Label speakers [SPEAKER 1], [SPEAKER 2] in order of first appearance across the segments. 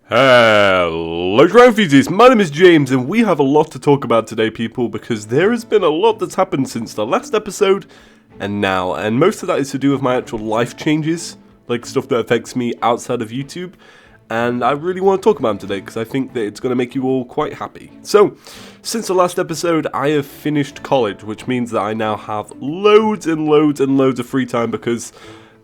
[SPEAKER 1] Hello Terraria enthusiasts, my name is James and we have a lot to talk about today people because there has been a lot that's happened since the last episode and now, and most of that is to do with my actual life changes, like stuff that affects me outside of YouTube, and I really want to talk about them today because I think that it's going to make you all quite happy. So, since the last episode I have finished college, which means that I now have loads and loads and loads of free time because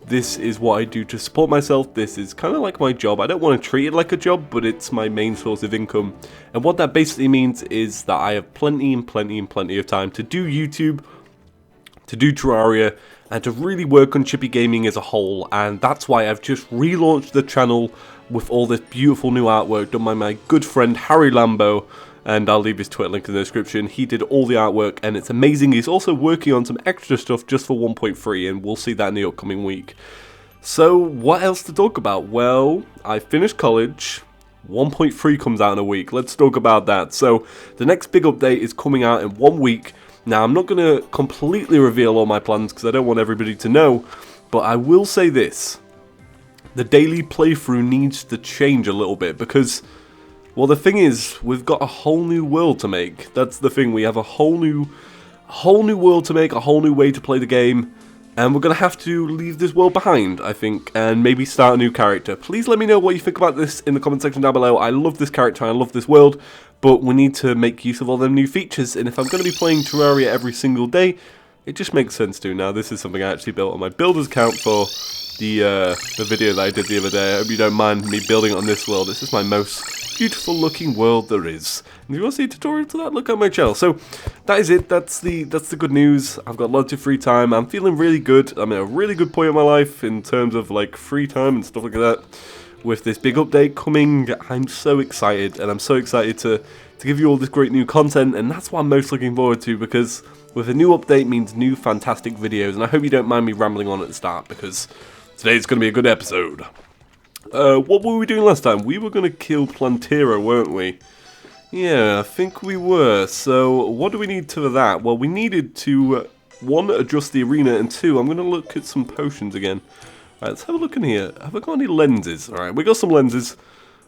[SPEAKER 1] this is what I do to support myself. This is kind of like my job. I don't want to treat it like a job, but it's my main source of income. And what that basically means is that I have plenty of time to do YouTube, to do Terraria, and to really work on Chippygaming as a whole. And that's why I've just relaunched the channel with all this beautiful new artwork done by my good friend Harry Lambo. And I'll leave his Twitter link in the description. He did all the artwork and it's amazing. He's also working on some extra stuff just for 1.3 and we'll see that in the upcoming week. So what else to talk about? Well, I finished college. 1.3 comes out in a week. Let's talk about that. So the next big update is coming out in 1 week. Now I'm not going to completely reveal all my plans because I don't want everybody to know. But I will say this. The daily playthrough needs to change a little bit because, well, the thing is, we've got a whole new world to make. That's the thing. We have a whole new world to make, a whole new way to play the game, and we're gonna have to leave this world behind, I think, and maybe start a new character. Please let me know what you think about this in the comment section down below. I love this character, I love this world, but we need to make use of all them new features. And if I'm gonna be playing Terraria every single day, it just makes sense to. Now, this is something I actually built on my builder's account for the video that I did the other day. I hope you don't mind me building on this world. This is my most beautiful looking world there is. And if you want to see a tutorial to that, look at my channel. So that is it. That's the good news. I've got lots of free time. I'm feeling really good. I'm at a really good point in my life in terms of like free time and stuff like that. With this big update coming, I'm so excited, and I'm so excited to give you all this great new content, and that's what I'm most looking forward to, because with a new update means new fantastic videos, and I hope you don't mind me rambling on at the start, because today's going to be a good episode. What were we doing last time? We were going to kill Plantera, weren't we? Yeah, I think we were. So, what do we need for that? Well, we needed to, 1, adjust the arena, and 2, I'm going to look at some potions again. Alright, let's have a look in here. Have I got any lenses? Alright, we got some lenses.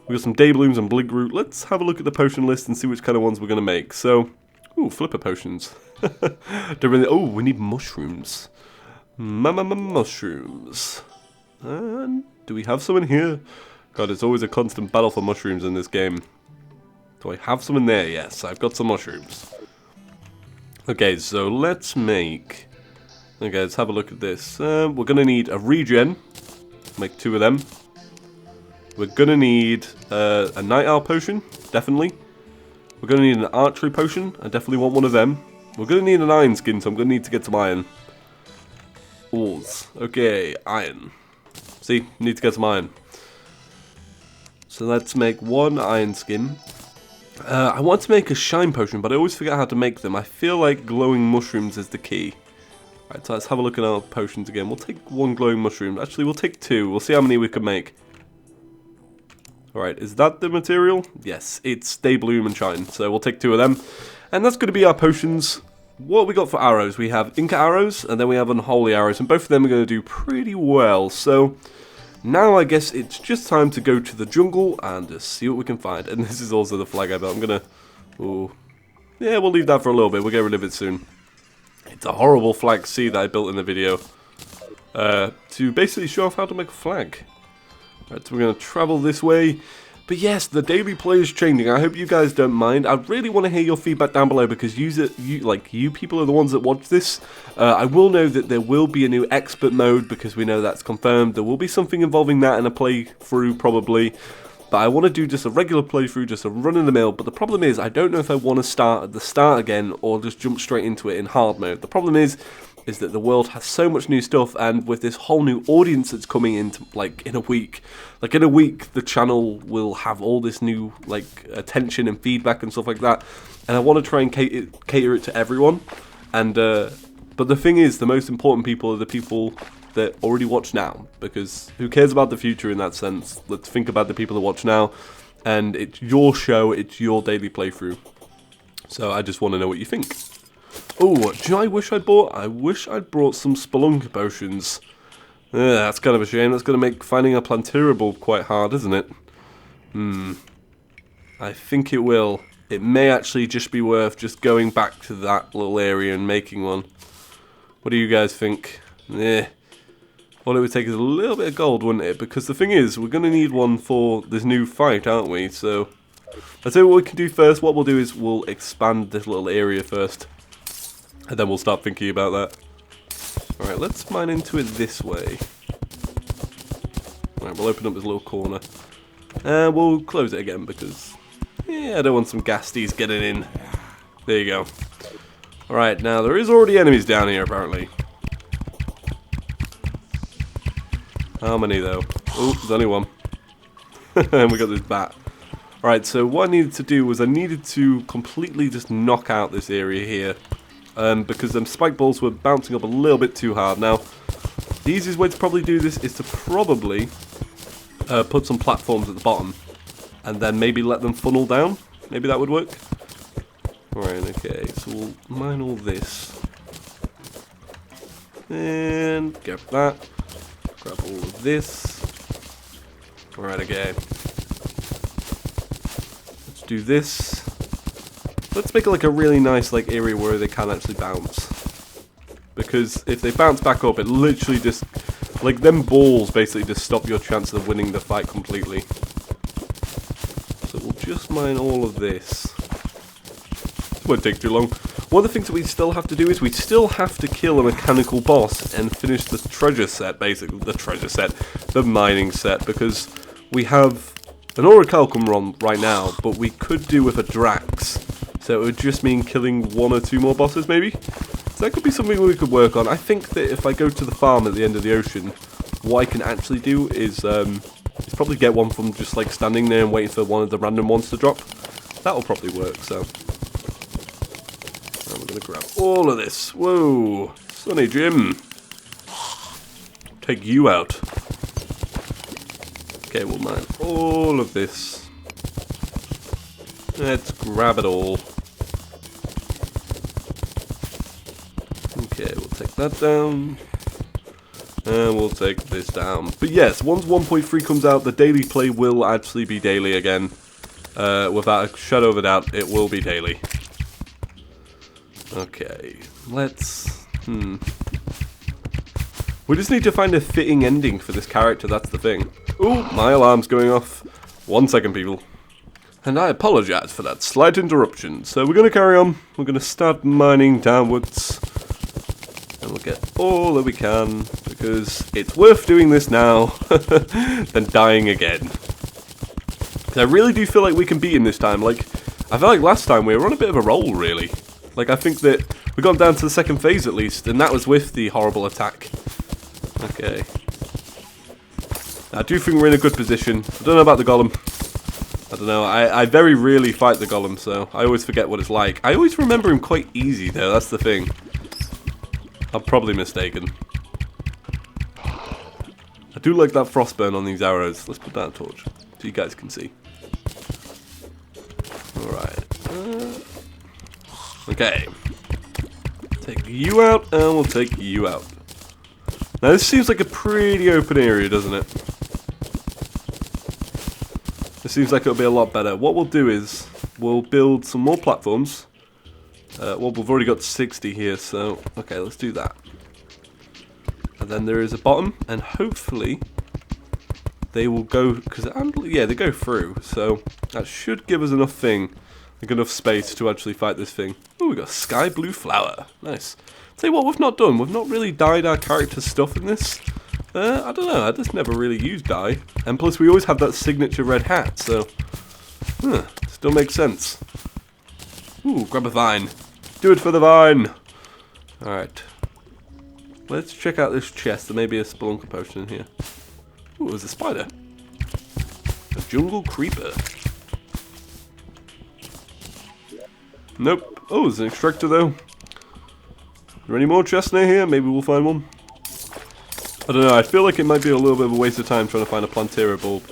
[SPEAKER 1] We got some day blooms and blink root. Let's have a look at the potion list and see which kind of ones we're going to make. So, ooh, flipper potions. Oh, we need mushrooms. Mushrooms. And do we have some in here? God, it's always a constant battle for mushrooms in this game. Do I have some in there? Yes, I've got some mushrooms. Okay, so let's make... Okay, let's have a look at this. We're going to need a regen. Make 2 of them. We're going to need a night owl potion, definitely. We're going to need an archery potion. I definitely want one of them. We're going to need an iron skin, so I'm going to need to get some iron. Ores. Okay, iron. See, need to get some iron. So let's make 1 iron skin. I want to make a shine potion, but I always forget how to make them. I feel like glowing mushrooms is the key. Right, so let's have a look at our potions again. We'll take 1 glowing mushroom. Actually, we'll take 2. We'll see how many we can make. Alright, is that the material? Yes, it's day bloom and shine. So we'll take 2 of them. And that's going to be our potions. What have we got for arrows? We have Inca arrows, and then we have unholy arrows, and both of them are going to do pretty well. So now I guess it's just time to go to the jungle and just see what we can find. And this is also the flag I built. I'm going to... Ooh. Yeah, we'll leave that for a little bit. We'll get rid of it soon. It's a horrible flag C that I built in the video. To basically show off how to make a flag. Right, so we're going to travel this way. But yes, the daily play is changing. I hope you guys don't mind. I really want to hear your feedback down below because you people are the ones that watch this. I will know that there will be a new expert mode because we know that's confirmed. There will be something involving that in a playthrough probably. But I want to do just a regular playthrough, just a run-in-the-mill. But the problem is, I don't know if I want to start at the start again or just jump straight into it in hard mode. The problem is that the world has so much new stuff, and with this whole new audience that's coming into in a week, the channel will have all this new attention and feedback and stuff like that, and I want to try and cater it to everyone. And but the thing is, the most important people are the people that already watch now, because who cares about the future in that sense? Let's think about the people that watch now, and it's your show, it's your daily playthrough. So I just want to know what you think. Oh, do you know what I wish I'd bought? I wish I'd brought some Spelunker potions. That's kind of a shame. That's going to make finding a Plantera quite hard, isn't it? I think it will. It may actually just be worth just going back to that little area and making one. What do you guys think? Eh. All it would take is a little bit of gold, wouldn't it? Because the thing is, we're going to need one for this new fight, aren't we? So, I'll tell you what we can do first. What we'll do is we'll expand this little area first. And then we'll start thinking about that. Alright, let's mine into it this way. Alright, we'll open up this little corner. And we'll close it again because, yeah, I don't want some ghasties getting in. There you go. Alright, now there is already enemies down here apparently. How many though? Oh, there's only one. And we got this bat. Alright, so what I needed to do was I needed to completely just knock out this area here. Because them spike balls were bouncing up a little bit too hard. Now, the easiest way to probably do this is to probably put some platforms at the bottom. And then maybe let them funnel down. Maybe that would work. Alright, okay, so we'll mine all this. And grab that. Grab all of this. Alright, okay. Let's do this. Let's make it like a really nice like area where they can actually bounce. Because if they bounce back up, it literally just, like them balls basically just stop your chance of winning the fight completely. So we'll just mine all of this. It won't take too long. One of the things that we still have to do is we still have to kill a mechanical boss and finish the treasure set, basically. The treasure set, the mining set, because we have an orichalcum ROM right now, but we could do with a Drax. So it would just mean killing one or two more bosses, maybe? So that could be something we could work on. I think that if I go to the farm at the end of the ocean, what I can actually do is probably get one from just like standing there and waiting for one of the random ones to drop. That'll probably work, so. And we're going to grab all of this. Whoa, Sonny Jim. Take you out. Okay, we'll mine all of this. Let's grab it all. Okay, we'll take that down. And we'll take this down. But yes, once 1.3 comes out, the daily play will actually be daily again. Without a shadow of a doubt, it will be daily. Okay, let's... We just need to find a fitting ending for this character, that's the thing. Ooh, my alarm's going off. 1 second, people. And I apologise for that slight interruption. So we're going to carry on. We're going to start mining downwards. And we'll get all that we can. Because it's worth doing this now than dying again. I really do feel like we can beat him this time. Like, I feel like last time we were on a bit of a roll, really. Like, I think that we got down to the second phase at least. And that was with the horrible attack. Okay. I do think we're in a good position. I don't know about the golem. I don't know, I very rarely fight the golem, so I always forget what it's like. I always remember him quite easy, though, that's the thing. I'm probably mistaken. I do like that frostburn on these arrows. Let's put down a torch, so you guys can see. Alright. Okay. Take you out, and we'll take you out. Now, this seems like a pretty open area, doesn't it? It seems like it'll be a lot better. What we'll do is, we'll build some more platforms. Well, we've already got 60 here, so, okay, let's do that. And then there is a bottom, and hopefully, they will go, because, yeah, they go through, so that should give us enough space to actually fight this thing. Oh, we got sky blue flower. Nice. Tell you what, we've not done. We've not really dyed our character's stuff in this. I don't know, I just never really used dye. And plus we always have that signature red hat, so... still makes sense. Ooh, grab a vine. Do it for the vine! Alright. Let's check out this chest. There may be a spelunker potion in here. Ooh, there's a spider. A jungle creeper. Nope. Oh, there's an extractor though. Are there any more chests near here? Maybe we'll find one. I don't know, I feel like it might be a little bit of a waste of time trying to find a Plantera bulb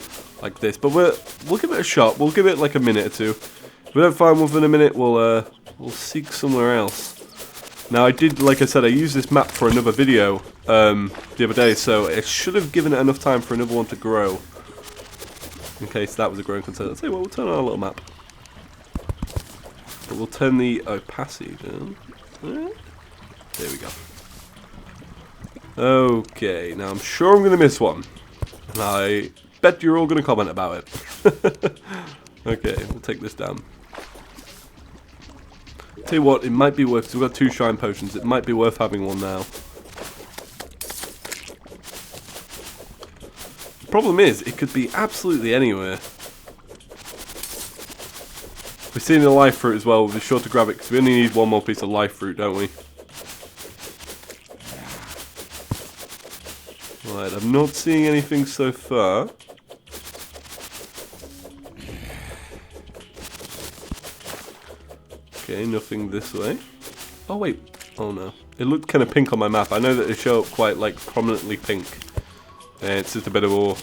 [SPEAKER 1] like this, but we'll give it a shot. We'll give it like a minute or two. If we don't find one within a minute, we'll seek somewhere else. Now I did, like I said, I used this map for another video the other day, so it should have given it enough time for another one to grow. in case that was a growing concern. I'll tell you what, we'll turn on our little map. But we'll turn the opacity down. There we go. Okay, now I'm sure I'm going to miss one. And I bet you're all going to comment about it. Okay, we'll take this down. Tell you what, it might be worth, because we've got 2 shine potions, it might be worth having one now. The problem is, it could be absolutely anywhere. We're seeing the life fruit as well, we'll be sure to grab it, because we only need one more piece of life fruit, don't we? Right, I'm not seeing anything so far. Okay, nothing this way. Oh wait, oh no. It looked kind of pink on my map. I know that they show up quite like prominently pink. It's just a bit of ore.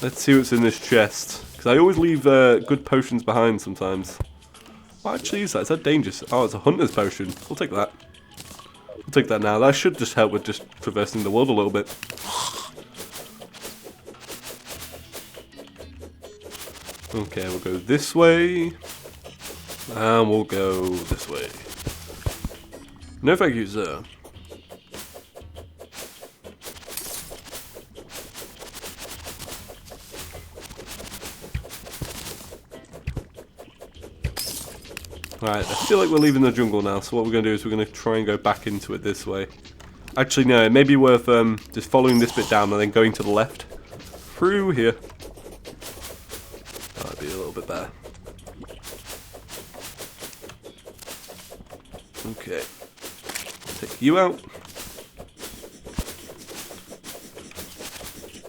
[SPEAKER 1] Let's see what's in this chest. Because I always leave good potions behind sometimes. What actually is that? Is that dangerous? Oh, it's a hunter's potion. We'll take that. We'll take that now. That should just help with just traversing the world a little bit. Okay, we'll go this way. And we'll go this way. No thank you, sir. Right, I feel like we're leaving the jungle now, so what we're going to do is we're going to try and go back into it this way. Actually, no, it may be worth just following this bit down and then going to the left. Through here. That might be a little bit better. Okay. Take you out.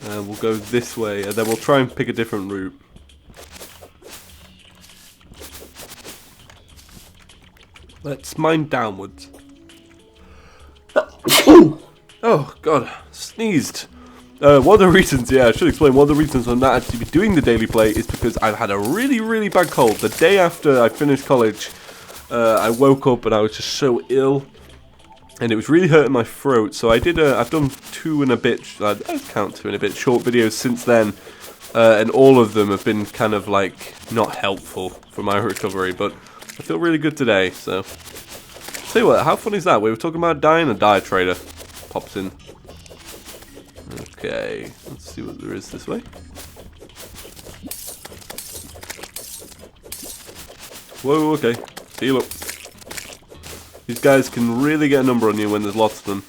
[SPEAKER 1] And we'll go this way, and then we'll try and pick a different route. Let's mine downwards. Oh, God. Sneezed. One of the reasons, I should explain, one of the reasons I'm not actually doing the daily play is because I've had a really, really bad cold. The day after I finished college, I woke up and I was just so ill. And it was really hurting my throat. So I did, I've done 2 and a bit, I count 2 and a bit short videos since then. And all of them have been kind of like not helpful for my recovery. But I feel really good today, so. Tell you what, how funny is that? We were talking about dying, a dire trader pops in. Okay, let's see what there is this way. Whoa, okay. Heal up. These guys can really get a number on you when there's lots of them.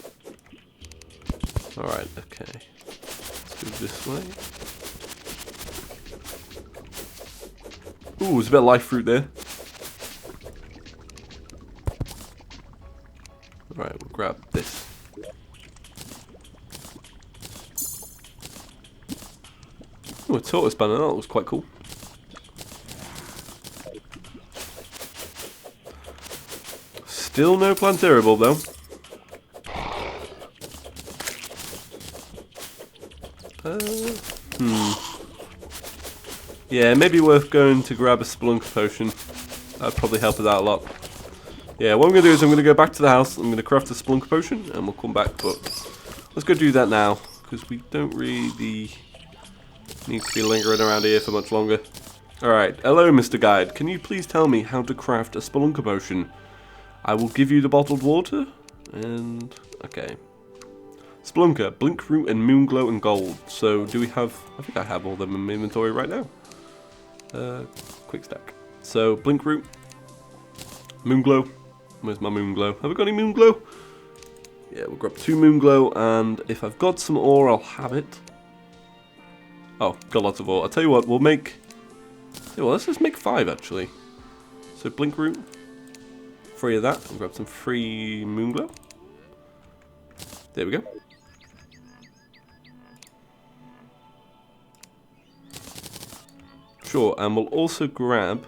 [SPEAKER 1] Alright, okay. Let's go this way. Ooh, there's a bit of life fruit there. Alright, we'll grab this. Oh, a tortoise banner, that was quite cool. Still no planetary bulb though. Yeah, maybe worth going to grab a spelunker potion. That'd probably help us out a lot. Yeah, what I'm going to do is I'm going to go back to the house, I'm going to craft a spelunker potion, and we'll come back, but let's go do that now, because we don't really need to be lingering around here for much longer. Alright, hello Mr. Guide, can you please tell me how to craft a spelunker potion? I will give you the bottled water, and, okay. Spelunker, blink root and moon glow and gold. So do we have, I think I have all them in my inventory right now. Quick stack. So blink root, moon glow. Where's my moon glow? Have I got any moon glow? Yeah, we'll grab 2 moon glow, and if I've got some ore, I'll have it. Oh, got lots of ore. I'll tell you what, we'll make, let's just make 5 actually. So blink root, 3 of that, and grab some free moon glow. There we go. Sure, and we'll also grab,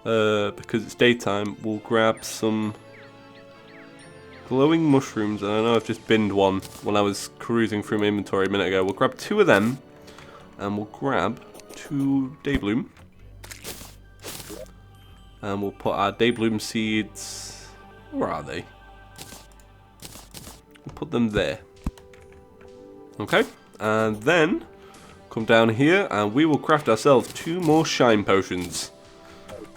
[SPEAKER 1] because it's daytime, we'll grab some glowing mushrooms, and I know I've just binned one when I was cruising through my inventory a minute ago. We'll grab 2 of them, and we'll grab 2 daybloom. And we'll put our daybloom seeds, where are they? We'll put them there. Okay, and then come down here and we will craft ourselves 2 more shine potions.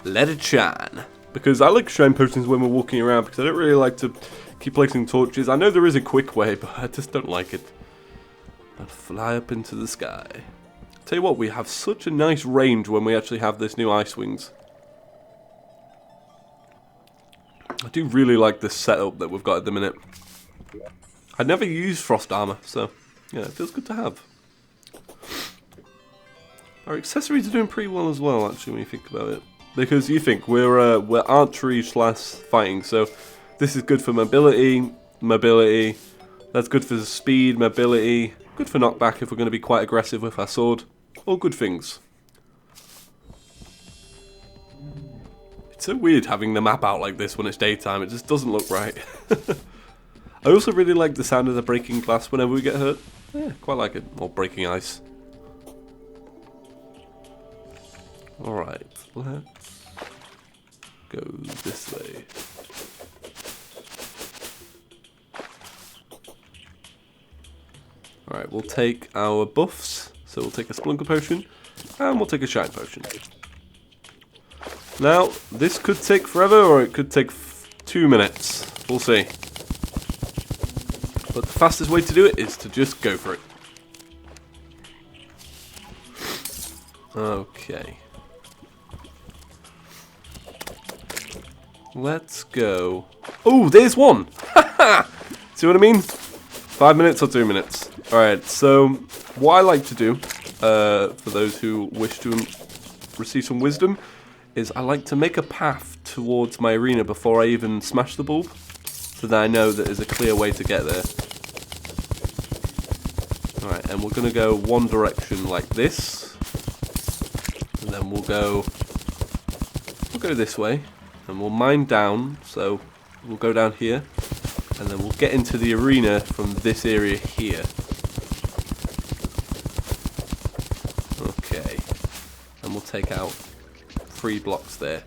[SPEAKER 1] Let it shine. Because I like shine potions when we're walking around, because I don't really like to keep placing torches. I know there is a quick way, but I just don't like it. I'll fly up into the sky. Tell you what, we have such a nice range when we actually have this new ice wings. I do really like this setup that we've got at the minute. I'd never used frost armor, so yeah, it feels good to have. Our accessories are doing pretty well as well, actually, when you think about it. Because you think we're archery / fighting, so this is good for mobility. That's good for speed, mobility. Good for knockback if we're going to be quite aggressive with our sword. All good things. It's so weird having the map out like this when it's daytime. It just doesn't look right. I also really like the sound of the breaking glass whenever we get hurt. Yeah, quite like it. Or breaking ice. Alright, let's go this way. Alright, we'll take our buffs. So we'll take a Splunker potion, and we'll take a Shine potion. Now, this could take forever, or it could take 2 minutes. We'll see. But the fastest way to do it is to just go for it. Okay. Let's go. Oh, there's one! See what I mean? 5 minutes or 2 minutes. Alright, so what I like to do, for those who wish to receive some wisdom, is I like to make a path towards my arena before I even smash the bulb, so that I know that there's a clear way to get there. Alright, and we're going to go one direction like this, and then we'll go this way, and we'll mine down, so we'll go down here, and then we'll get into the arena from this area here. Okay, and we'll take out 3 blocks there.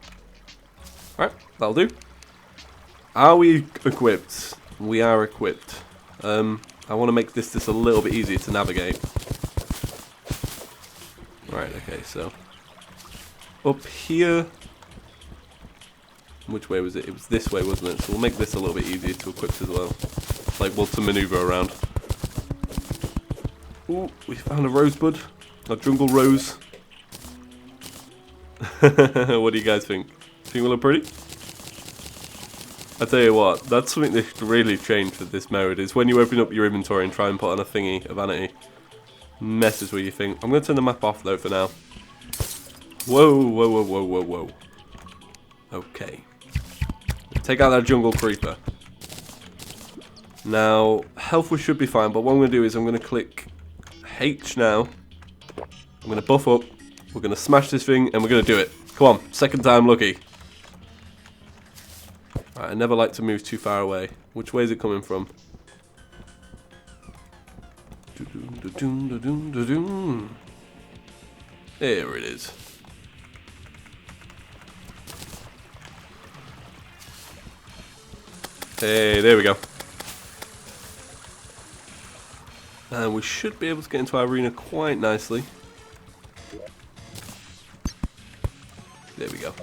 [SPEAKER 1] Alright, that'll do. Are we equipped? We are equipped. I want to make this just a little bit easier to navigate. Right, okay, so up here. Which way was it? It was this way, wasn't it? So we'll make this a little bit easier to equip as well. Like, well, to maneuver around. Ooh, we found a rosebud. A jungle rose. What do you guys think? Think we look pretty? I tell you what, that's something that really changed with this mode, is when you open up your inventory and try and put on a thingy, a vanity, messes with your thing. I'm going to turn the map off though for now. Whoa, whoa, whoa, whoa, whoa, whoa. Okay. Take out that jungle creeper. Now, health we should be fine, but what I'm going to do is I'm going to click H now. I'm going to buff up, we're going to smash this thing, and we're going to do it. Come on, second time lucky. Right, I never like to move too far away. Which way is it coming from? There it is. Hey, there we go. And we should be able to get into our arena quite nicely. There we go.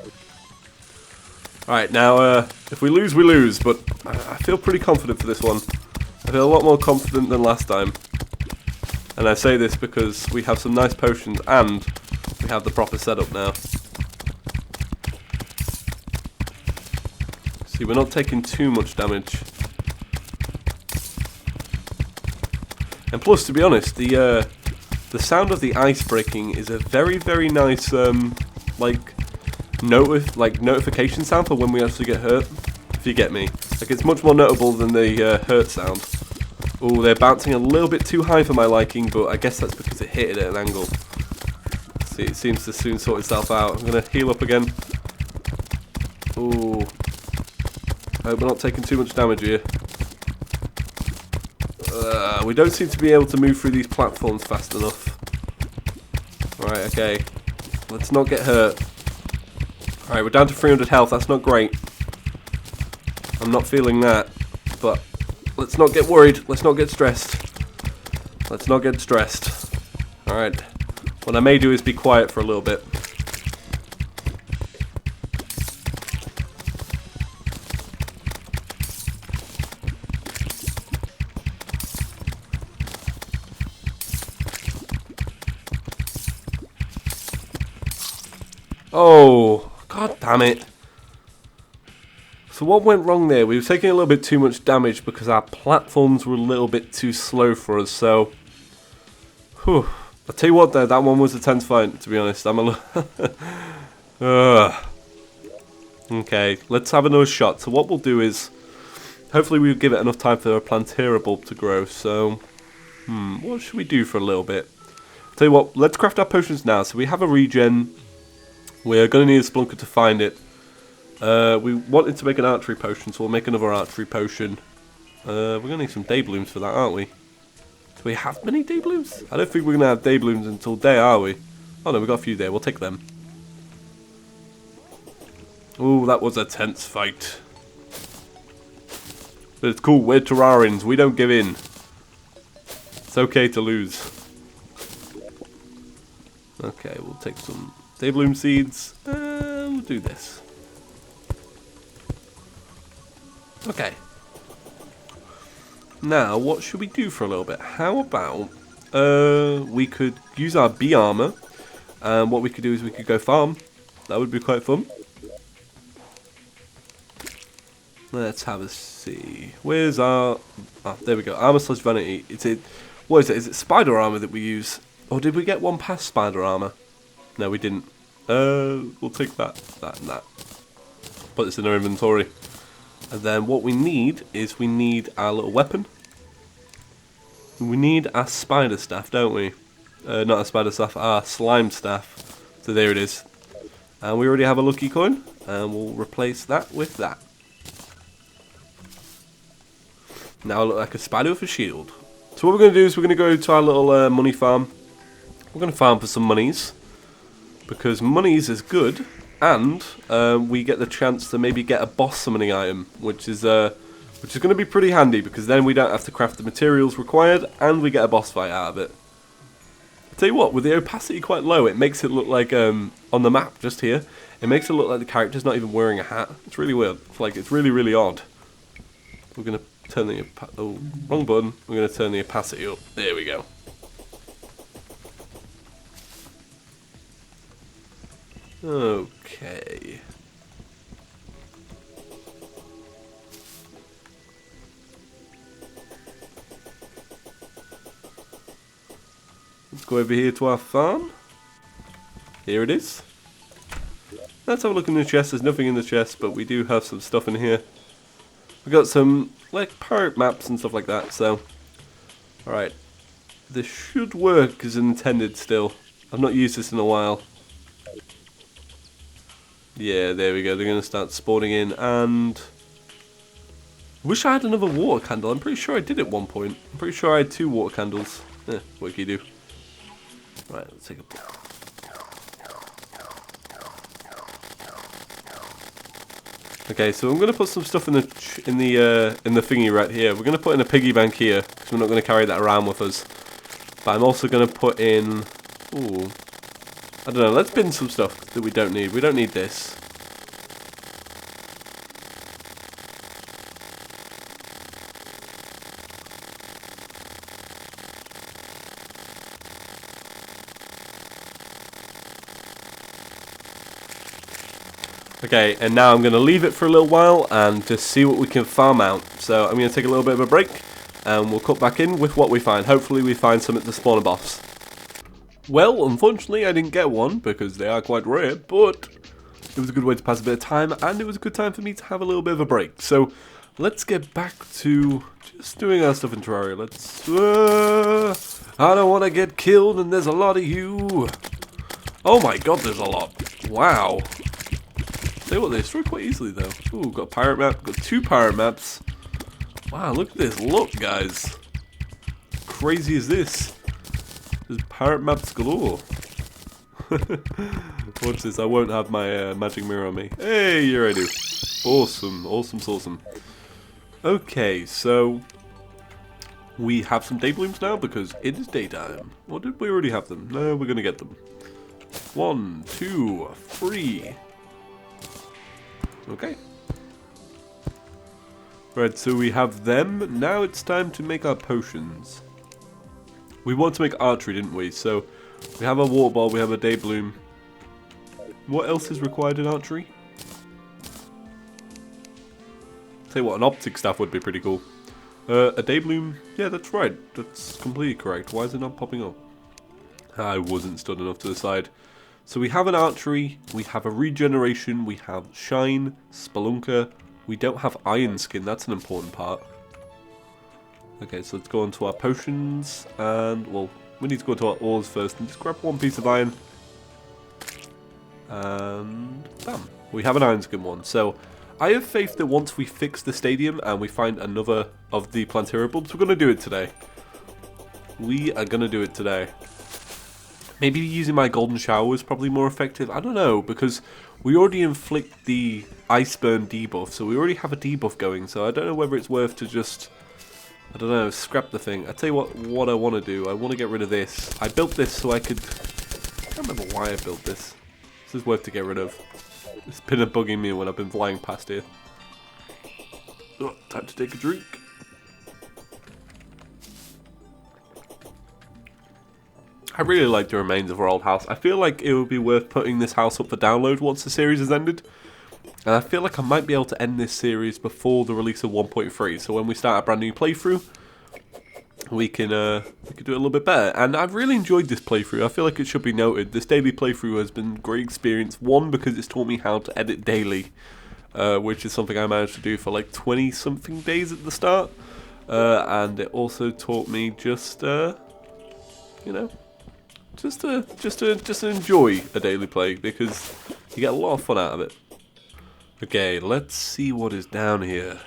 [SPEAKER 1] Alright, now, if we lose, we lose, but I feel pretty confident for this one. I feel a lot more confident than last time. And I say this because we have some nice potions and we have the proper setup now. See, we're not taking too much damage. And plus, to be honest, the sound of the ice breaking is a very, very nice, notification sound for when we actually get hurt, if you get me. Like, it's much more notable than the hurt sound. Oh, they're bouncing a little bit too high for my liking, but I guess that's because it hit it at an angle. See, it seems to soon sort itself out. I'm going to heal up again. Oh, I hope we're not taking too much damage here. We don't seem to be able to move through these platforms fast enough. Alright, okay. Let's not get hurt. Alright, we're down to 300 health. That's not great. I'm not feeling that. But let's not get worried. Let's not get stressed. Let's not get stressed. Alright. What I may do is be quiet for a little bit. Oh, god damn it. So what went wrong there? We were taking a little bit too much damage because our platforms were a little bit too slow for us, so... Whew. I'll tell you what though, that one was a tense fight, to be honest. I'm a little... Okay, let's have another shot. So what we'll do is... Hopefully we'll give it enough time for a Plantera bulb to grow, so... what should we do for a little bit? I'll tell you what, let's craft our potions now. So we have a regen... We're going to need a Splunker to find it. We wanted to make an archery potion, so we'll make another archery potion. We're going to need some day blooms for that, aren't we? Do we have many day blooms? I don't think we're going to have day blooms until day, are we? Oh no, we've got a few there. We'll take them. Ooh, that was a tense fight. But it's cool. We're Terrarians. We don't give in. It's okay to lose. Okay, we'll take some... Day bloom seeds. We'll do this. Okay. Now, what should we do for a little bit? How about we could use our bee armor, and what we could do is we could go farm. That would be quite fun. Let's have a see. Where's our... Oh, there we go. Armor slash vanity. What is it? Is it spider armor that we use? Or did we get one past spider armor? No, we didn't. We'll take that, and that. Put this in our inventory. And then what we need is we need our little weapon. We need our spider staff, don't we? Not our spider staff, our slime staff. So there it is. And we already have a lucky coin. And we'll replace that with that. Now I look like a spider with a shield. So what we're going to do is we're going to go to our little money farm. We're going to farm for some monies. Because monies is good, and we get the chance to maybe get a boss summoning item, which is going to be pretty handy, because then we don't have to craft the materials required, and we get a boss fight out of it. I'll tell you what, with the opacity quite low, it makes it look like, on the map just here, it makes it look like the character's not even wearing a hat. It's really weird. It's really, really odd. We're going to turn the... Oh, wrong button. We're going to turn the opacity up. There we go. Okay. Let's go over here to our farm. Here it is. Let's have a look in the chest. There's nothing in the chest, but we do have some stuff in here. We've got some, like, pirate maps and stuff like that, so... Alright. This should work as intended still. I've not used this in a while. Yeah, there we go. They're going to start spawning in, and... Wish I had another water candle. I'm pretty sure I did at one point. I'm pretty sure I had 2 water candles. What can you do? Right, let's take a... Okay, so I'm going to put some stuff in the thingy right here. We're going to put in a piggy bank here, because we're not going to carry that around with us. But I'm also going to put in... Ooh... I don't know, let's bin some stuff that we don't need. We don't need this. Okay, and now I'm going to leave it for a little while and just see what we can farm out. So I'm going to take a little bit of a break and we'll cut back in with what we find. Hopefully we find something to spawn a boss. Well, unfortunately I didn't get one because they are quite rare, but it was a good way to pass a bit of time, and it was a good time for me to have a little bit of a break. So let's get back to just doing our stuff in Terraria. Let's... I don't want to get killed, and there's a lot of you. Oh my god, there's a lot. Wow. Tell you what, they destroy quite easily though. Ooh, got a pirate map, got 2 pirate maps. Wow, look at this. Look, guys. Crazy is this? There's pirate maps galore. Watch this, I won't have my magic mirror on me. Hey, here I do. Awesome, awesome, awesome. Okay, so we have some day blooms now because it is daytime. Or did we already have them? No, we're going to get them. 1, 2, 3. Okay. Right, so we have them. Now it's time to make our potions. We want to make archery, didn't we? So we have a water ball, we have a day bloom. What else is required in archery? Tell you what, an optic staff would be pretty cool. A day bloom, yeah, that's right. That's completely correct. Why is it not popping up? I wasn't stood enough to the side. So we have an archery, we have a regeneration, we have shine, spelunker. We don't have iron skin, that's an important part. Okay, so let's go on to our potions, and, well, we need to go to our ores first and just grab one piece of iron. And, bam, we have an iron skin one. So, I have faith that once we fix the stadium and we find another of the Plantera bulbs, we're going to do it today. We are going to do it today. Maybe using my golden shower is probably more effective. I don't know, because we already inflict the ice burn debuff, so we already have a debuff going, so I don't know whether it's worth to just, I don't know, scrap the thing. I tell you what I want to do. I want to get rid of this. I built this so I could, I can't remember why I built this. This is worth to get rid of. It's been bugging me when I've been flying past here. Oh, time to take a drink. I really like the remains of our old house. I feel like it would be worth putting this house up for download once the series has ended. And I feel like I might be able to end this series before the release of 1.3. So when we start a brand new playthrough, we can do it a little bit better. And I've really enjoyed this playthrough. I feel like it should be noted. This daily playthrough has been a great experience. One, because it's taught me how to edit daily, which is something I managed to do for like 20-something days at the start. And it also taught me just, you know, just to enjoy a daily play, because you get a lot of fun out of it. Okay, let's see what is down here.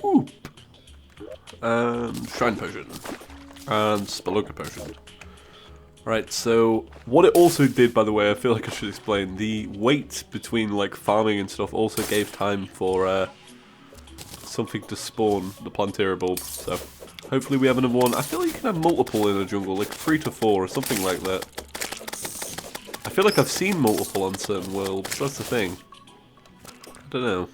[SPEAKER 1] Whoop. And Shrine Potion. And Spelunker Potion. Right, so what it also did, by the way, I feel like I should explain, the wait between like farming and stuff also gave time for something to spawn the Plantera bulb, so hopefully we have another one. I feel like you can have multiple in a jungle, like 3 to 4 or something like that. I feel like I've seen multiple on certain worlds, that's the thing. I don't know.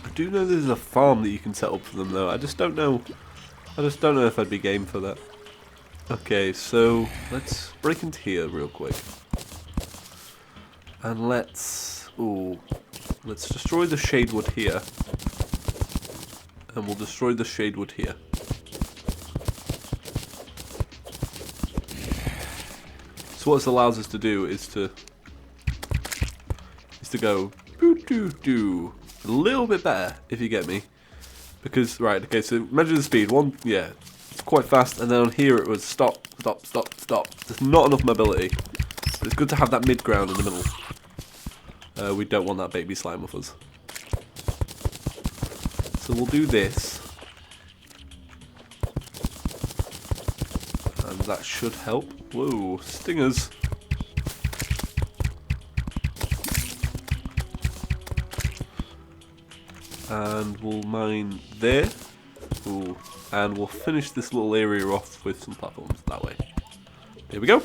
[SPEAKER 1] I do know there's a farm that you can set up for them though. I just don't know if I'd be game for that. Okay, so let's break into here real quick. And let's destroy the shadewood here. And we'll destroy the shadewood here. So what this allows us to do is to go doo a little bit better, if you get me. Because right, okay, so measure the speed. One, yeah, it's quite fast, and then on here it was stop. There's not enough mobility, but it's good to have that mid ground in the middle. We don't want that baby slime with us. So we'll do this. And that should help. Whoa, stingers. And we'll mine there. Ooh. And we'll finish this little area off with some platforms that way. There we go.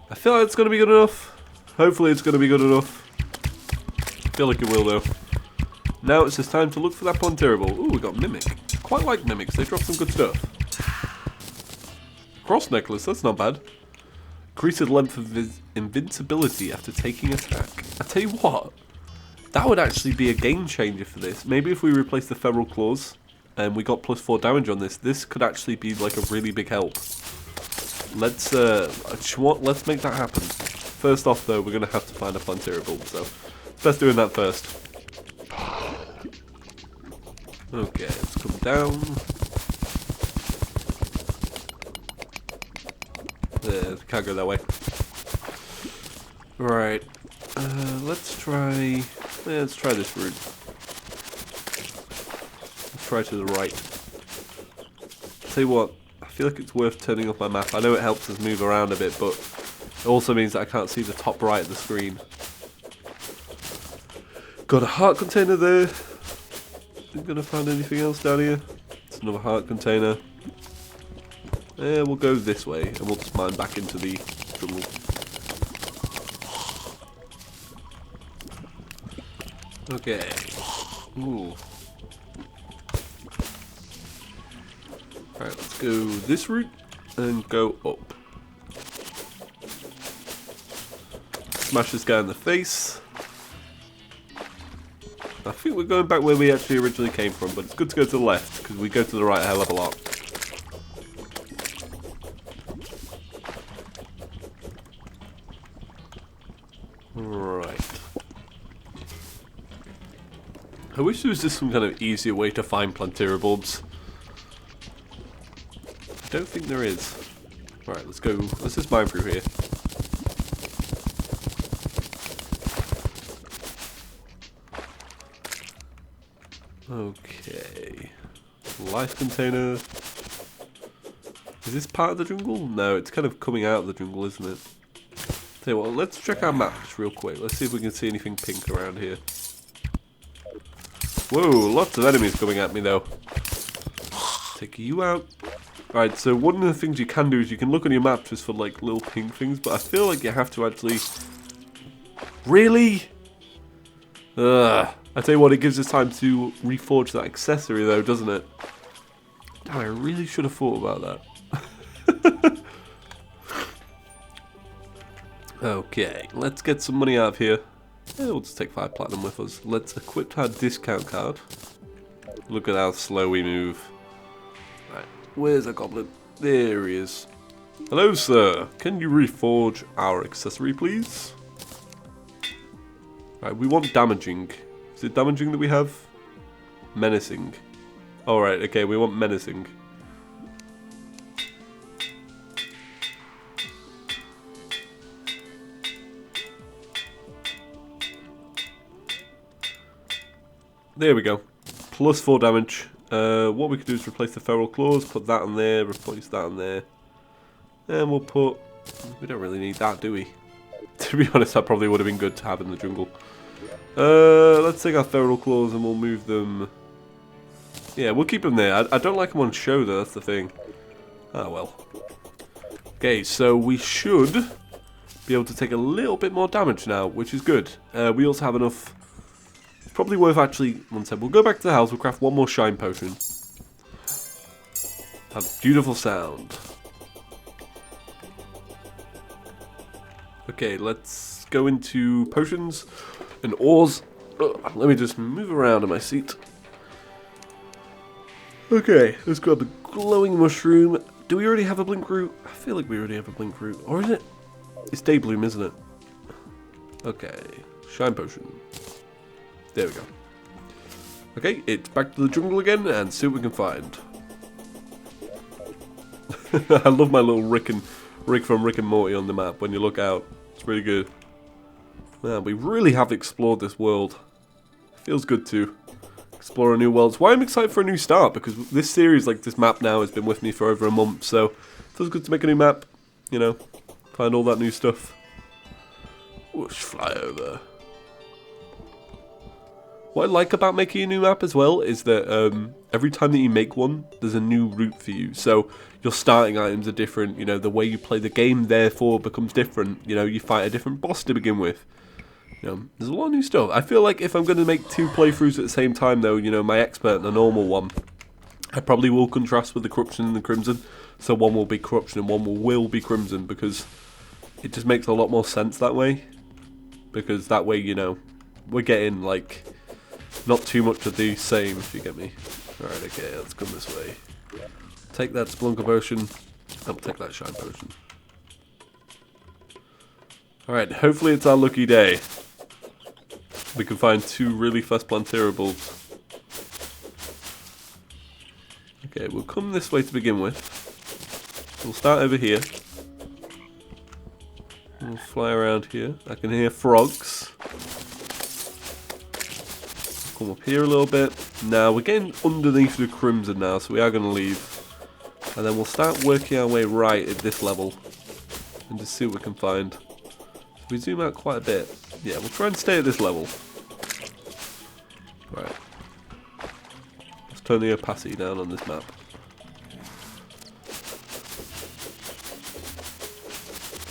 [SPEAKER 1] I feel like it's going to be good enough. Hopefully it's going to be good enough. I feel like it will though. Now it's just time to look for that Plantera bulb. Ooh, we got Mimic. Quite like Mimics, they drop some good stuff. Cross necklace, that's not bad. Increases length of invincibility after taking attack. I tell you what, that would actually be a game changer for this. Maybe if we replace the feral claws and we got +4 damage on this, this could actually be like a really big help. Let's make that happen. First off though, we're gonna have to find a Plantera bulb, so let's doing that first. Okay, let's come down. There, can't go that way. Right, let's try this route. Let's try to the right. Tell you what, I feel like it's worth turning off my map. I know it helps us move around a bit, but it also means that I can't see the top right of the screen. Got a heart container there. Not gonna find anything else down here. It's another heart container. Yeah, we'll go this way and we'll just mine back into the jungle. Okay. Ooh. Alright, let's go this route and go up. Smash this guy in the face. I think we're going back where we actually originally came from, but it's good to go to the left because we go to the right a hell of a lot. Right. I wish there was just some kind of easier way to find Plantera bulbs. I don't think there is. Alright, let's go. Let's just mine through here. Okay. Life container. Is this part of the jungle? No, it's kind of coming out of the jungle, isn't it? Tell you what, let's check our maps real quick. Let's see if we can see anything pink around here. Whoa, lots of enemies coming at me though. Take you out. Alright, so one of the things you can do is you can look on your map just for like little pink things, but I feel like you have to actually... Really? Ugh. I tell you what, it gives us time to reforge that accessory though, doesn't it? Damn, I really should have thought about that. Okay, let's get some money out of here. Yeah, we'll just take 5 platinum with us. Let's equip our discount card. Look at how slow we move. Right, where's a goblin? There he is. Hello, sir. Can you reforge our accessory, please? Right, we want damaging. Is it damaging that we have? Menacing. Alright, okay, we want menacing. There we go. Plus 4 damage. What we could do is replace the feral claws, put that on there, replace that on there. And we'll put... We don't really need that, do we? To be honest, that probably would have been good to have in the jungle. Let's take our feral claws and we'll move them... Yeah, we'll keep them there. I don't like them on show though, that's the thing. Ah well. Okay, so we should be able to take a little bit more damage now, which is good. We also have enough... It's probably worth actually... One second, we'll go back to the house, we'll craft one more shine potion. Have beautiful sound. Okay, let's go into potions and ores. Let me just move around in my seat. Okay, let's grab the glowing mushroom. Do we already have a blink root? I feel like we already have a blink root. Or is it? It's day bloom, isn't it? Okay, shine potion. There we go. Okay, it's back to the jungle again and see what we can find. I love my little Rick from Rick and Morty on the map when you look out. It's really good. Man, we really have explored this world. Feels good to explore a new world. It's why I'm excited for a new start, because this series, like this map now, has been with me for over a month, so it feels good to make a new map, you know, find all that new stuff. Whoosh, fly over. What I like about making a new map as well is that every time that you make one, there's a new route for you. So your starting items are different, you know, the way you play the game therefore becomes different. You know, you fight a different boss to begin with. You know, there's a lot of new stuff. I feel like if I'm going to make 2 playthroughs at the same time though, you know, my expert and the normal one, I probably will contrast with the corruption and the crimson. So one will be corruption and one will be crimson, because it just makes a lot more sense that way. Because that way, you know, we're getting like... not too much of the same, if you get me. Alright, okay, let's come this way. Take that Splunker potion. I'll take that shine potion. Alright, hopefully it's our lucky day. We can find 2 really fast Plantera bulbs. Okay, we'll come this way to begin with. We'll start over here. We'll fly around here. I can hear frogs. Come up here a little bit. Now we're getting underneath the crimson now, so we are going to leave. And then we'll start working our way right at this level. And just see what we can find. So we zoom out quite a bit. Yeah, we'll try and stay at this level. Right. Let's turn the opacity down on this map.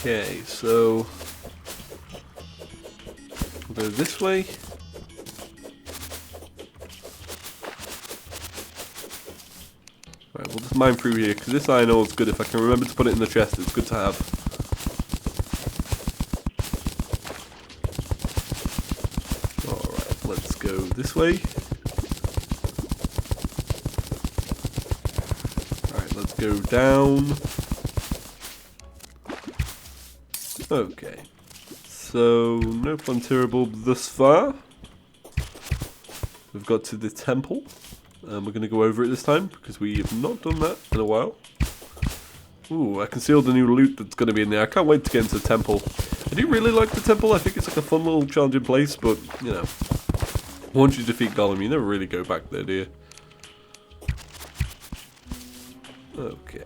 [SPEAKER 1] Okay, so we'll go this way. Right, we'll just mine through here, because this iron ore is good. If I can remember to put it in the chest, it's good to have. Alright, let's go this way. Alright, let's go down. Okay. So, no planterable thus far. We've got to the temple. And we're going to go over it this time, because we have not done that in a while. Ooh, I can see all the new loot that's going to be in there. I can't wait to get into the temple. I do really like the temple. I think it's like a fun little challenging place, but, you know, once you defeat Gollum, you never really go back there, do you? Okay.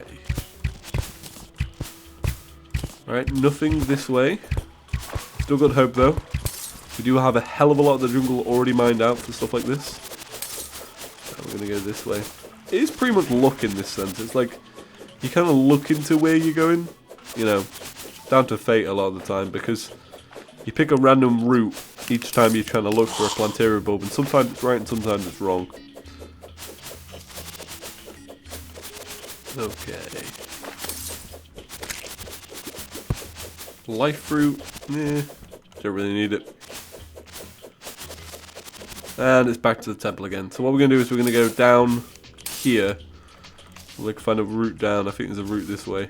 [SPEAKER 1] Alright, nothing this way. Still got hope, though. We do have a hell of a lot of the jungle already mined out for stuff like this. We're going to go this way. It is pretty much luck in this sense. It's like, you kind of look into where you're going, you know, down to fate a lot of the time, because you pick a random route each time you're trying to look for a Plantaria bulb, and sometimes it's right and sometimes it's wrong. Okay. Life fruit, don't really need it. And it's back to the temple again. So what we're going to do is we're going to go down here. We'll like find a route down. I think there's a route this way.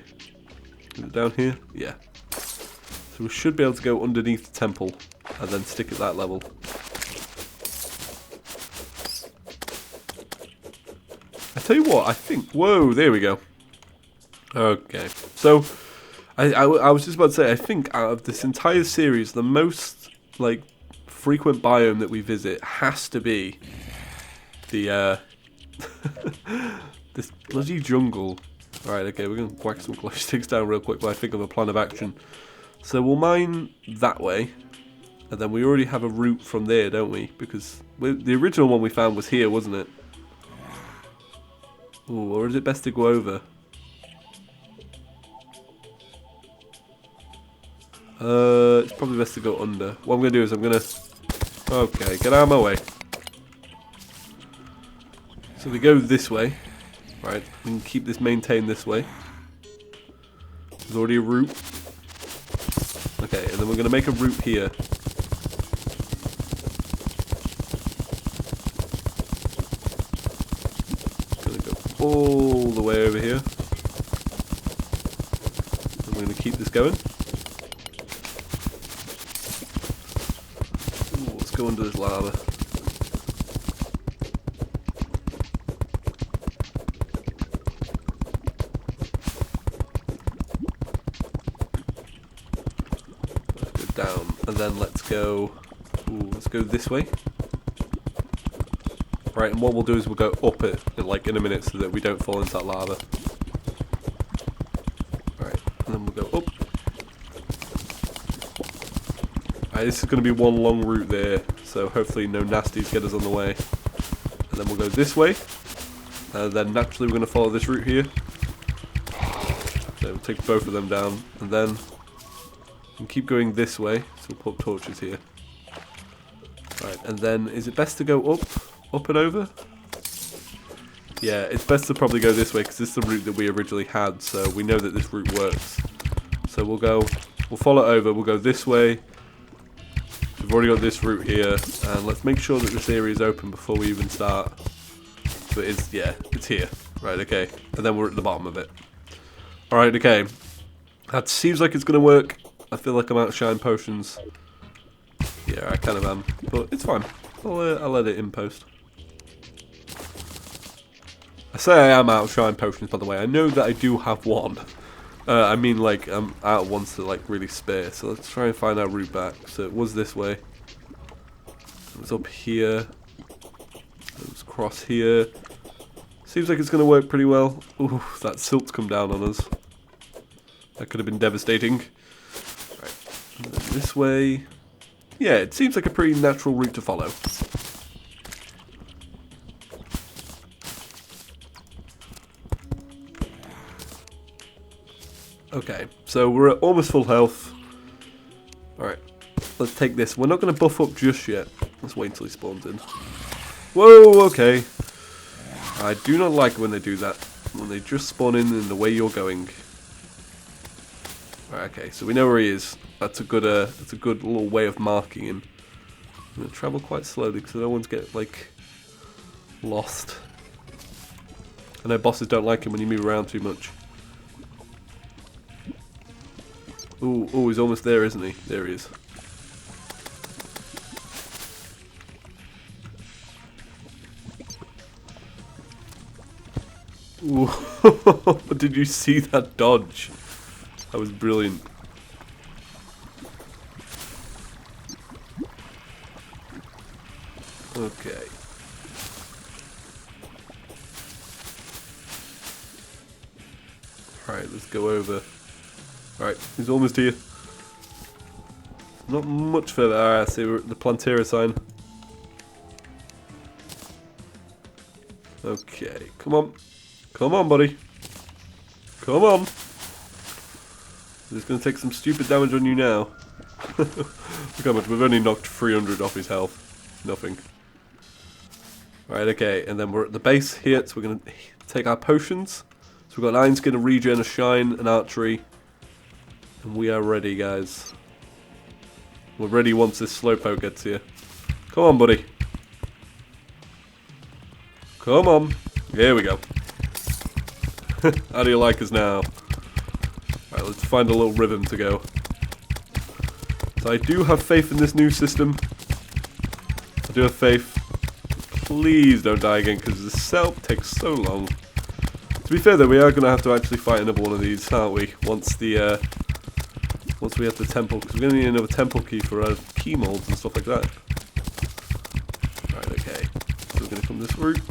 [SPEAKER 1] Is it down here? Yeah. So we should be able to go underneath the temple and then stick at that level. I tell you what, I think... Whoa, there we go. Okay. So, I was just about to say, I think out of this entire series, the most, like, frequent biome that we visit has to be the this bloody jungle. Alright, okay, we're going to whack some glow sticks down real quick while I think of a plan of action. So we'll mine that way, and then we already have a route from there, don't we? Because the original one we found was here, wasn't it? Ooh, or is it best to go over? It's probably best to go under. What I'm going to do is I'm going to... Okay, get out of my way. So we go this way. Right, we can keep this maintained this way. There's already a route. Okay, and then we're going to make a route here. Going to go all the way over here. And we're going to keep this going. Ooh, let's go under this lava. Down, and then let's go this way. Right, and what we'll do is we'll go up it in a minute so that we don't fall into that lava. Alright, and then we'll go up. Alright, this is going to be one long route there, so hopefully no nasties get us on the way. And then we'll go this way, and then naturally we're going to follow this route here. So we'll take both of them down, and then and keep going this way, so we'll put torches here. Right, and then is it best to go up and over? Yeah, it's best to probably go this way because this is the route that we originally had, so we know that this route works. So we'll follow it over, we'll go this way. We've already got this route here, and let's make sure that this area is open before we even start. So it's here. Right, okay, and then we're at the bottom of it. Alright, okay. That seems like it's going to work. I feel like I'm out of shine potions. Yeah, I kind of am, but it's fine. I'll let it in post. I say I am out of shine potions, by the way. I know that I do have one. I mean, like, I'm out of ones to, like, really spare. So let's try and find our route back. So it was this way. It was up here. It was across here. Seems like it's going to work pretty well. Ooh, that silt's come down on us. That could have been devastating. And then this way. Yeah, it seems like a pretty natural route to follow. Okay, so we're at almost full health. Alright, let's take this. We're not going to buff up just yet. Let's wait until he spawns in. Whoa, okay. I do not like when they do that. When they just spawn in the way you're going. Right, okay, so we know where he is. That's a good little way of marking him. I'm gonna travel quite slowly because I don't want to get like lost. I know bosses don't like him when you move around too much. Ooh, oh, he's almost there, isn't he? There he is. Ooh, did you see that dodge? That was brilliant. Okay. Alright, let's go over. Alright, he's almost here. Not much further. Alright, I see we're at the Plantera sign. Okay, come on. Come on, buddy. Come on. He's going to take some stupid damage on you now. Look how much. We've only knocked 300 off his health. Nothing. Alright, okay. And then we're at the base here. So we're going to take our potions. So we've got Iron Skin, a Regen, a Shine, an Archery. And we are ready, guys. We're ready once this Slowpoke gets here. Come on, buddy. Come on. Here we go. How do you like us now? Alright, let's find a little rhythm to go. So I do have faith in this new system. I do have faith. Please don't die again because the setup takes so long. To be fair though, we are going to have to actually fight another one of these, aren't we? Once we have the temple, because we're going to need another temple key for our key molds and stuff like that. Right, okay. So we're going to come this route.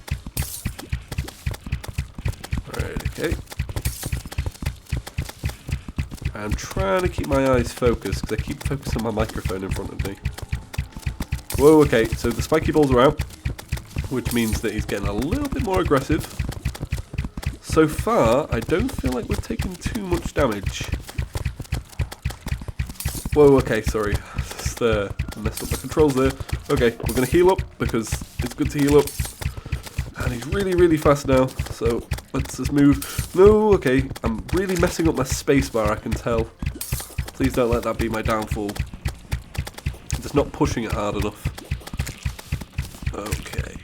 [SPEAKER 1] Right, okay. I'm trying to keep my eyes focused because I keep focusing my microphone in front of me. Whoa, okay, so the spiky balls are out, which means that he's getting a little bit more aggressive. So far, I don't feel like we're taking too much damage. Whoa, okay, sorry. Just messed up my controls there. Okay, we're going to heal up because it's good to heal up. And he's really, really fast now, so let's just move. No, okay, I'm really messing up my spacebar, I can tell. Please don't let that be my downfall. I'm just not pushing it hard enough. Okay.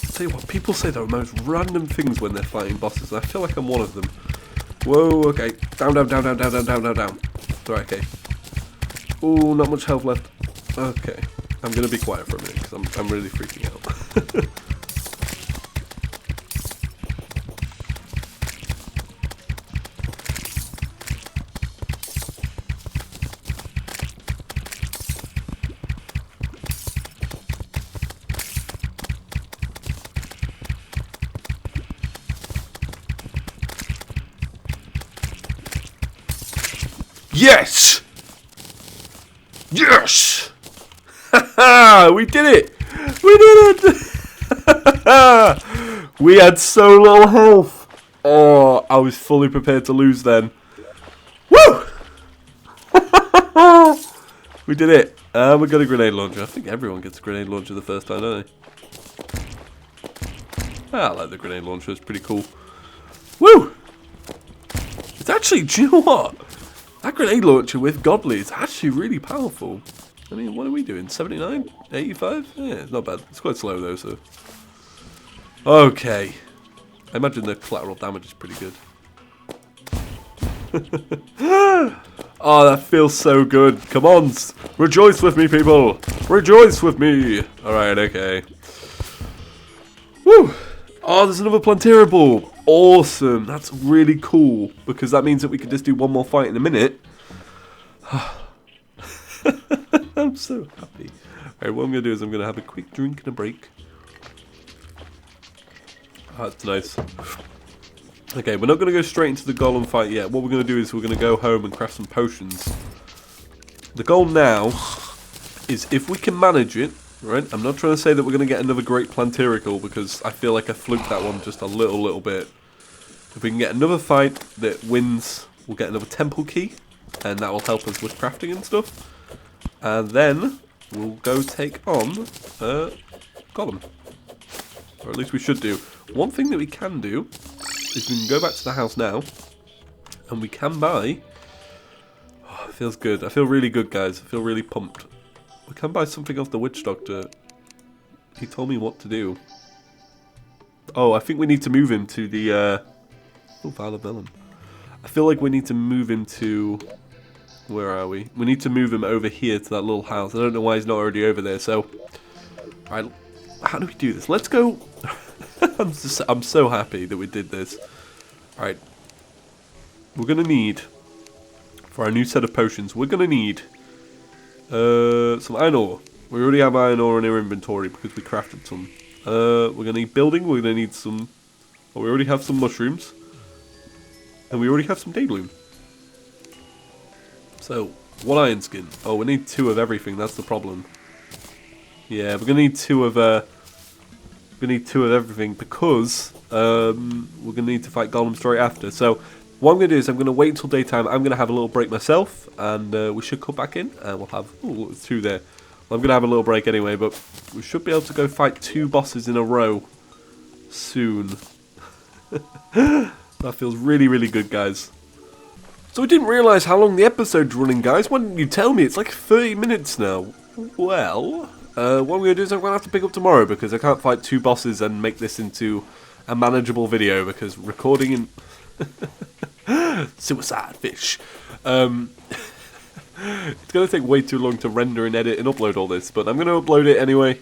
[SPEAKER 1] I'll tell you what, people say the most random things when they're fighting bosses, and I feel like I'm one of them. Whoa, okay. Down, down, down, down, down, down, down, down, down. Right, okay. Ooh, not much health left. Okay. I'm going to be quiet for a minute, because I'm really freaking out. Yes! Yes! Haha! We did it! We did it! We had so little health. Oh, I was fully prepared to lose then. Woo! We did it. We got a grenade launcher. I think everyone gets a grenade launcher the first time, don't they? I like the grenade launcher. It's pretty cool. Woo! It's actually, do you know what? That grenade launcher with Godly is actually really powerful. I mean, what are we doing? 79? 85? Yeah, it's not bad. It's quite slow though, so. Okay. I imagine the collateral damage is pretty good. Oh, that feels so good. Come on. Rejoice with me, people. Rejoice with me. Alright, okay. Woo! Oh, there's another Plantera ball. Awesome. That's really cool. Because that means that we can just do one more fight in a minute. I'm so happy. Alright, what I'm going to do is I'm going to have a quick drink and a break. Oh, that's nice. Okay, we're not going to go straight into the golem fight yet. What we're going to do is we're going to go home and craft some potions. The goal now is if we can manage it, right? I'm not trying to say that we're going to get another great Plantera because I feel like I fluked that one just a little bit. If we can get another fight that wins we'll get another temple key, and that will help us with crafting and stuff. And then we'll go take on Gollum. Or at least we should do. One thing that we can do is we can go back to the house now, and we can buy... Oh, it feels good. I feel really good, guys. I feel really pumped. We can buy something off the witch doctor. He told me what to do. Oh, I think we need to move him to the... Oh, Violet Villain. I feel like we need to move him to... Where are we? We need to move him over here to that little house. I don't know why he's not already over there, so... Alright, how do we do this? Let's go... I'm so happy that we did this. Alright. We're going to need... For our new set of potions, we're going to need... some iron ore. We already have iron ore in our inventory because we crafted some. We're going to need building. We're going to need some... Oh, we already have some mushrooms. And we already have some daybloom. So, one iron skin. Oh, we need 2 of everything. That's the problem. Yeah, we're going to need 2 of... we need 2 of everything because we're going to need to fight Gollum straight after. So, what I'm going to do is I'm going to wait until daytime. I'm going to have a little break myself. And we should come back in. And we'll have... Ooh, 2 there. Well, I'm going to have a little break anyway. But we should be able to go fight 2 bosses in a row soon. That feels really, really good, guys. So I didn't realise how long the episode's running, guys. Why didn't you tell me? It's like 30 minutes now. Well, what I'm going to do is I'm going to have to pick up tomorrow because I can't fight 2 bosses and make this into a manageable video because recording in... Suicide fish. It's going to take way too long to render and edit and upload all this, but I'm going to upload it anyway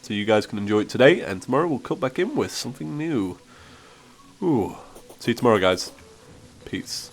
[SPEAKER 1] so you guys can enjoy it today, and tomorrow we'll cut back in with something new. Ooh. See you tomorrow, guys. Peace.